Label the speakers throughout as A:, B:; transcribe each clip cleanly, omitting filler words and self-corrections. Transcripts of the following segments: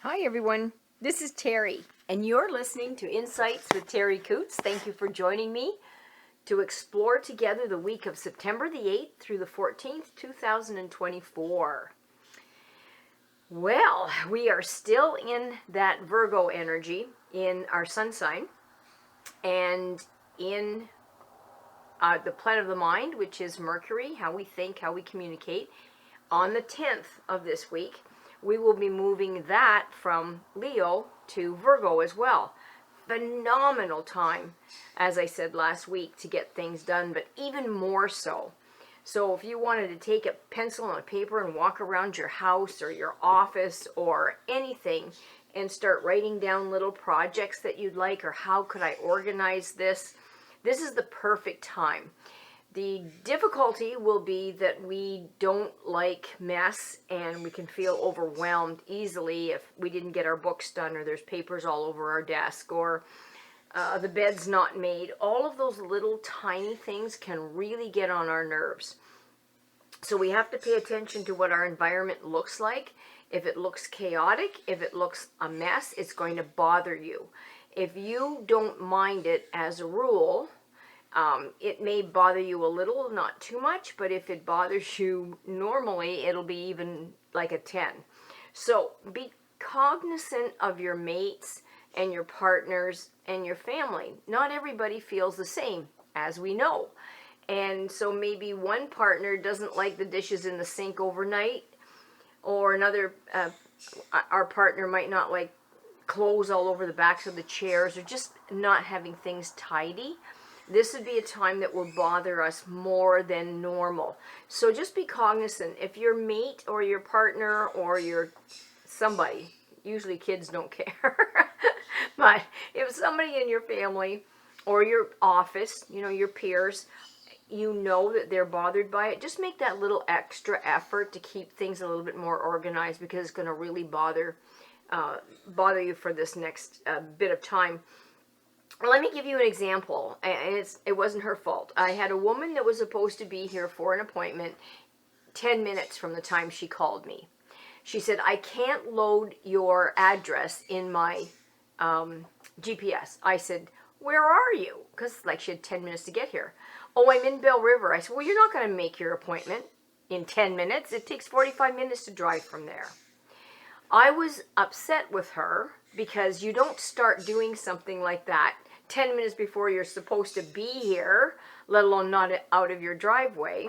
A: Hi everyone, this is Terry, and you're listening to Insights with Terry Coots. Thank you for joining me to explore together the week of September the 8th through the 14th, 2024. Well, we are still in that Virgo energy in our sun sign and in the planet of the mind, which is Mercury, how we think, how we communicate. On the 10th of this week, we will be moving that from Leo to Virgo as well. Phenomenal time, as I said last week, to get things done, but even more so. So if you wanted to take a pencil and a paper and walk around your house or your office or anything and start writing down little projects that you'd like, or how could I organize this, this is the perfect time. The difficulty will be that we don't like mess and we can feel overwhelmed easily if we didn't get our books done, or there's papers all over our desk, or the bed's not made. All of those little tiny things can really get on our nerves. So we have to pay attention to what our environment looks like. If it looks chaotic, if it looks a mess, it's going to bother you. If you don't mind it as a rule, it may bother you a little, not too much, but if it bothers you normally, it'll be even like a 10. So be cognizant of your mates and your partners and your family. Not everybody feels the same, as we know. And so maybe one partner doesn't like the dishes in the sink overnight, or another, our partner might not like clothes all over the backs of the chairs, or just not having things tidy. This would be a time that will bother us more than normal. So just be cognizant. If your mate or your partner or your somebody, usually kids don't care, but if somebody in your family or your office, your peers, that they're bothered by it, just make that little extra effort to keep things a little bit more organized, because it's going to really bother you for this next bit of time. Let me give you an example, and it wasn't her fault. I had a woman that was supposed to be here for an appointment 10 minutes from the time she called me. She said, I can't load your address in my GPS. I said, where are you? Because she had 10 minutes to get here. Oh, I'm in Bell River. I said, well, you're not going to make your appointment in 10 minutes. It takes 45 minutes to drive from there. I was upset with her, because you don't start doing something like that 10 minutes before you're supposed to be here, let alone not out of your driveway.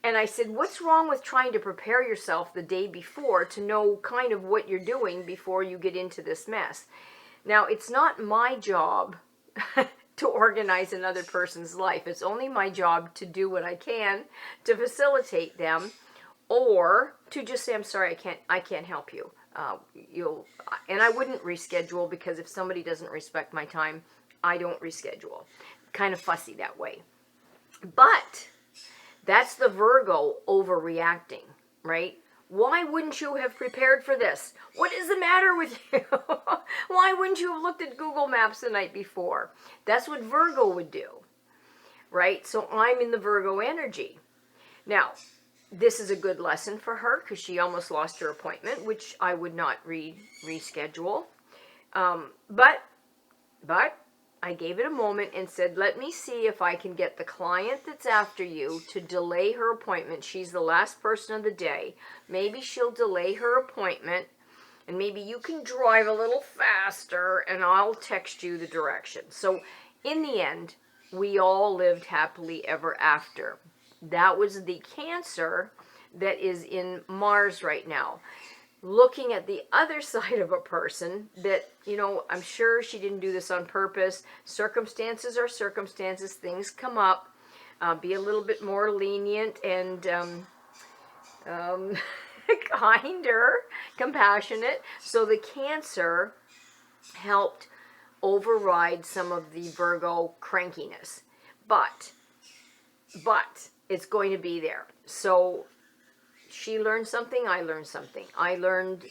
A: And I said, what's wrong with trying to prepare yourself the day before to know kind of what you're doing before you get into this mess? Now, it's not my job to organize another person's life. It's only my job to do what I can to facilitate them, or to just say, I'm sorry, I can't help you. And I wouldn't reschedule, because if somebody doesn't respect my time, I don't reschedule. Kind of fussy that way. But that's the Virgo overreacting, right? Why wouldn't you have prepared for this? What is the matter with you? Why wouldn't you have looked at Google Maps the night before? That's what Virgo would do, right? So I'm in the Virgo energy. Now, this is a good lesson for her, because she almost lost her appointment, which I would not reschedule. But I gave it a moment and said, let me see if I can get the client that's after you to delay her appointment. She's the last person of the day. Maybe she'll delay her appointment, and maybe you can drive a little faster, and I'll text you the direction. So in the end, we all lived happily ever after. That was the Cancer that is in Mars right now, looking at the other side of a person that, I'm sure she didn't do this on purpose. Circumstances are circumstances. Things come up. Be a little bit more lenient and kinder, compassionate. So the Cancer helped override some of the Virgo crankiness. But it's going to be there. So she learned something, I learned something. I learned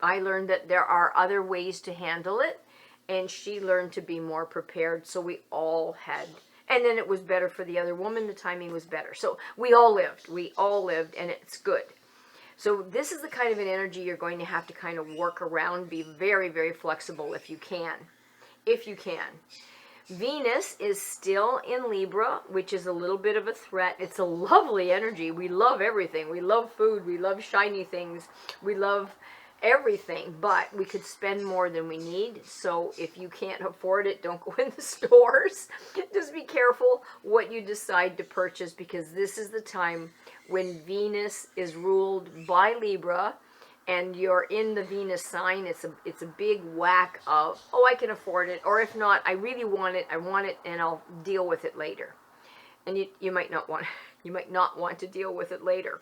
A: that there are other ways to handle it, and she learned to be more prepared. So we all had, and then it was better for the other woman. The timing was better. So we all lived, and it's good. So this is the kind of an energy you're going to have to kind of work around, be very, very flexible if you can. If you can. Venus is still in Libra, which is a little bit of a threat. It's a lovely energy. We love everything. We love food. We love shiny things. We love everything, but we could spend more than we need. So if you can't afford it, don't go in the stores. Just be careful what you decide to purchase, because this is the time when Venus is ruled by Libra and you're in the Venus sign. It's a big whack of, oh, I can afford it, or if not, I really want it, and I'll deal with it later. And you might not want to deal with it later.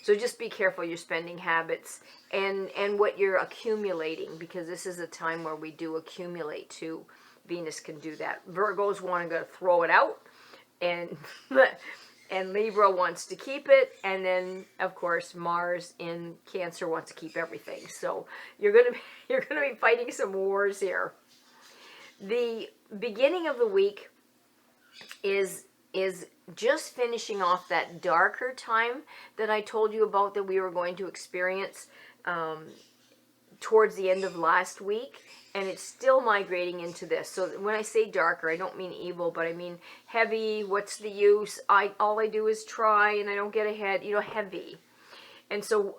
A: So just be careful your spending habits and what you're accumulating, because this is a time where we do accumulate too. Venus can do that. Virgos want to go throw it out, and and Libra wants to keep it, and then of course Mars in Cancer wants to keep everything. So you're gonna be fighting some wars here. The beginning of the week is just finishing off that darker time that I told you about that we were going to experience towards the end of last week, and it's still migrating into this. So when I say darker, I don't mean evil, but I mean heavy. What's the use? All I do is try and I don't get ahead, heavy. And so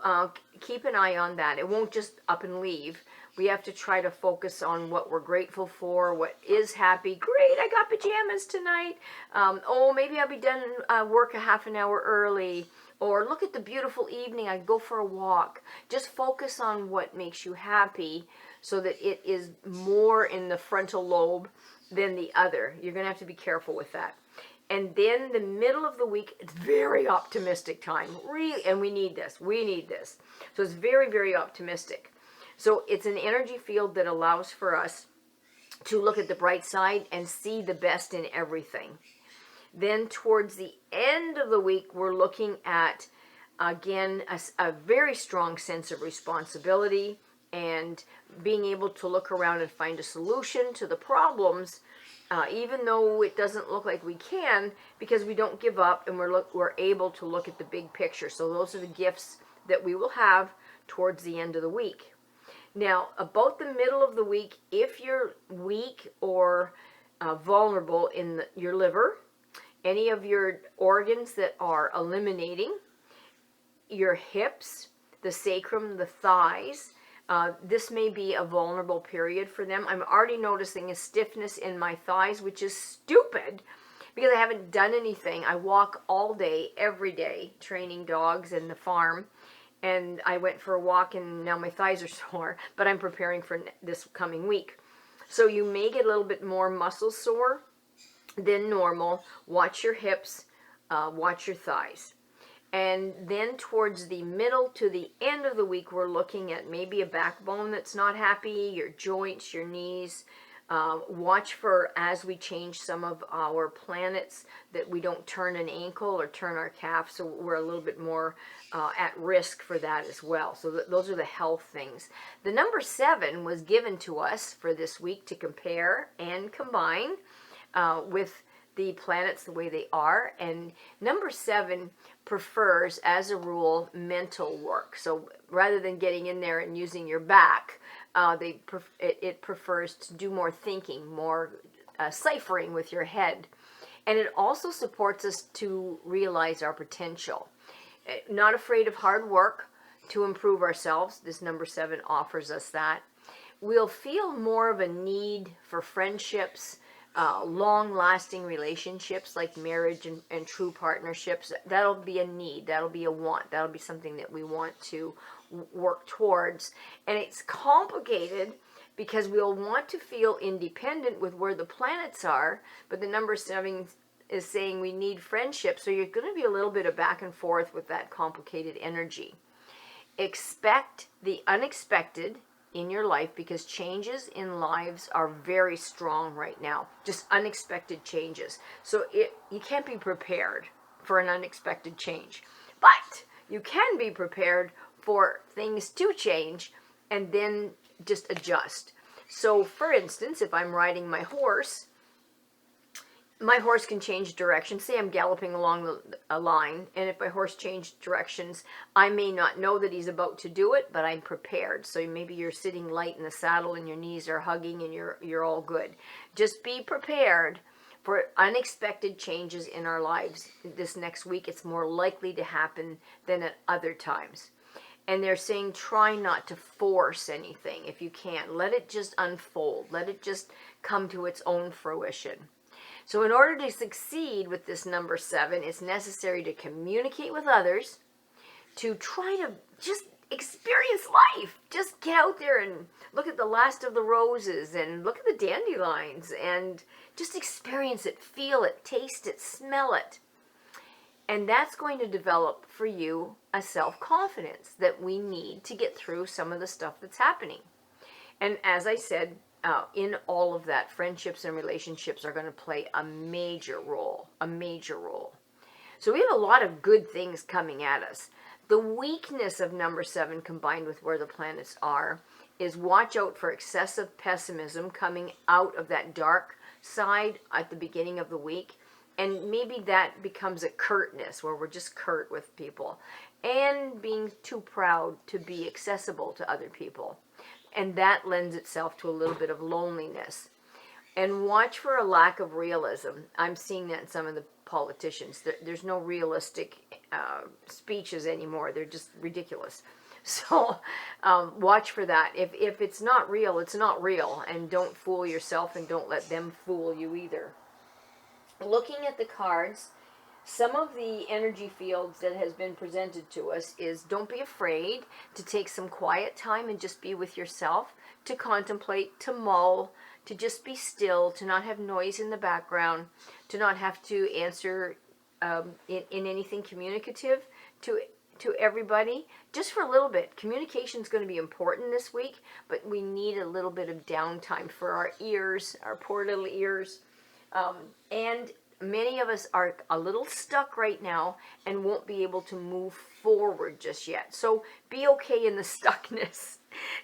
A: keep an eye on that. It won't just up and leave. We have to try to focus on what we're grateful for, what is happy. Great, I got pajamas tonight. Oh, maybe I'll be done work a half an hour early. Or look at the beautiful evening, I go for a walk. Just focus on what makes you happy so that it is more in the frontal lobe than the other. You're going to have to be careful with that. And then the middle of the week, it's very optimistic time. And we need this. So it's very, very optimistic. So it's an energy field that allows for us to look at the bright side and see the best in everything. Then towards the end of the week, we're looking at, again, a very strong sense of responsibility and being able to look around and find a solution to the problems, even though it doesn't look like we can, because we don't give up and we're able to look at the big picture. So those are the gifts that we will have towards the end of the week. Now, about the middle of the week, if you're weak or vulnerable in your liver, any of your organs that are eliminating, your hips, the sacrum, the thighs, this may be a vulnerable period for them. I'm already noticing a stiffness in my thighs, which is stupid because I haven't done anything. I walk all day, every day, training dogs in the farm. And I went for a walk and now my thighs are sore, but I'm preparing for this coming week. So you may get a little bit more muscle sore than normal. Watch your hips, watch your thighs. And then towards the middle to the end of the week, we're looking at maybe a backbone that's not happy, your joints, your knees. Watch for, as we change some of our planets, that we don't turn an ankle or turn our calf, so we're a little bit more at risk for that as well. So those are the health things. The number 7 was given to us for this week to compare and combine with the planets the way they are. And number 7 prefers, as a rule, mental work. So rather than getting in there and using your back, it prefers to do more thinking, more ciphering with your head. And it also supports us to realize our potential. Not afraid of hard work to improve ourselves. This number 7 offers us that. We'll feel more of a need for friendships, long-lasting relationships like marriage and true partnerships. That'll be a need. That'll be a want. That'll be something that we want to work towards. And it's complicated because we'll want to feel independent with where the planets are, but the number 7 is saying we need friendship. So you're going to be a little bit of back and forth with that complicated energy. Expect the unexpected in your life, because changes in lives are very strong right now. Just unexpected changes. So you can't be prepared for an unexpected change. But you can be prepared for things to change and then just adjust. So for instance, if I'm riding my horse, my horse can change direction. Say I'm galloping along a line, and if my horse changed directions, I may not know that he's about to do it, but I'm prepared. So maybe you're sitting light in the saddle and your knees are hugging and you're all good. Just be prepared for unexpected changes in our lives this next week. It's more likely to happen than at other times. And they're saying try not to force anything if you can. Let it just unfold. Let it just come to its own fruition. So in order to succeed with this number 7, it's necessary to communicate with others, to try to just experience life. Just get out there and look at the last of the roses and look at the dandelions and just experience it, feel it, taste it, smell it. And that's going to develop for you a self-confidence that we need to get through some of the stuff that's happening. And as I said, in all of that, friendships and relationships are going to play a major role, So we have a lot of good things coming at us. The weakness of number 7 combined with where the planets are is watch out for excessive pessimism coming out of that dark side at the beginning of the week. And maybe that becomes a curtness where we're just curt with people and being too proud to be accessible to other people. And that lends itself to a little bit of loneliness. And watch for a lack of realism. I'm seeing that in some of the politicians. There's no realistic speeches anymore. They're just ridiculous. So watch for that. If it's not real, it's not real. And don't fool yourself and don't let them fool you either. Looking at the cards, some of the energy fields that has been presented to us is don't be afraid to take some quiet time and just be with yourself, to contemplate, to mull, to just be still, to not have noise in the background, to not have to answer in anything communicative to everybody, just for a little bit. Communication is going to be important this week, but we need a little bit of downtime for our ears, our poor little ears. And many of us are a little stuck right now and won't be able to move forward just yet. So be okay in the stuckness.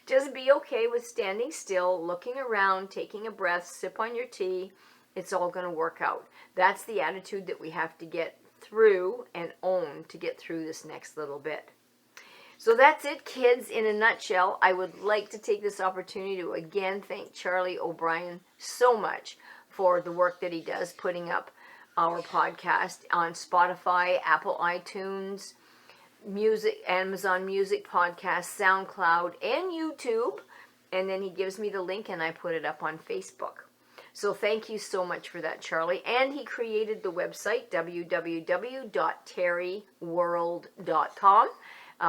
A: Just be okay with standing still, looking around, taking a breath, sip on your tea. It's all going to work out. That's the attitude that we have to get through and own to get through this next little bit. So that's it, kids, in a nutshell. I would like to take this opportunity to again thank Charlie O'Brien so much for the work that he does putting up our podcast on Spotify, Apple iTunes, Music, Amazon Music Podcast, SoundCloud, and YouTube. And then he gives me the link and I put it up on Facebook. So thank you so much for that, Charlie. And he created the website, www.terriworld.com,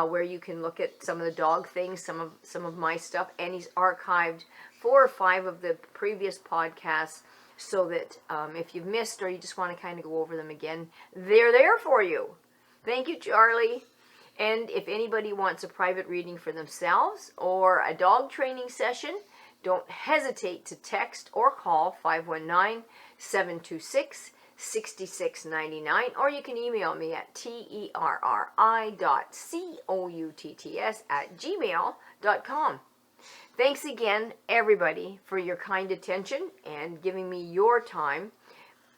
A: where you can look at some of the dog things, some of my stuff. And he's archived 4 or 5 of the previous podcasts, so that if you've missed or you just want to kind of go over them again, they're there for you. Thank you, Charlie. And if anybody wants a private reading for themselves or a dog training session, don't hesitate to text or call 519-726-6699, or you can email me at terri.coutts@gmail.com. Thanks again, everybody, for your kind attention and giving me your time.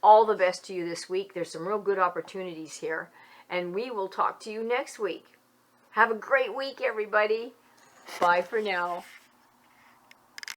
A: All the best to you this week. There's some real good opportunities here, and we will talk to you next week. Have a great week, everybody. Bye for now.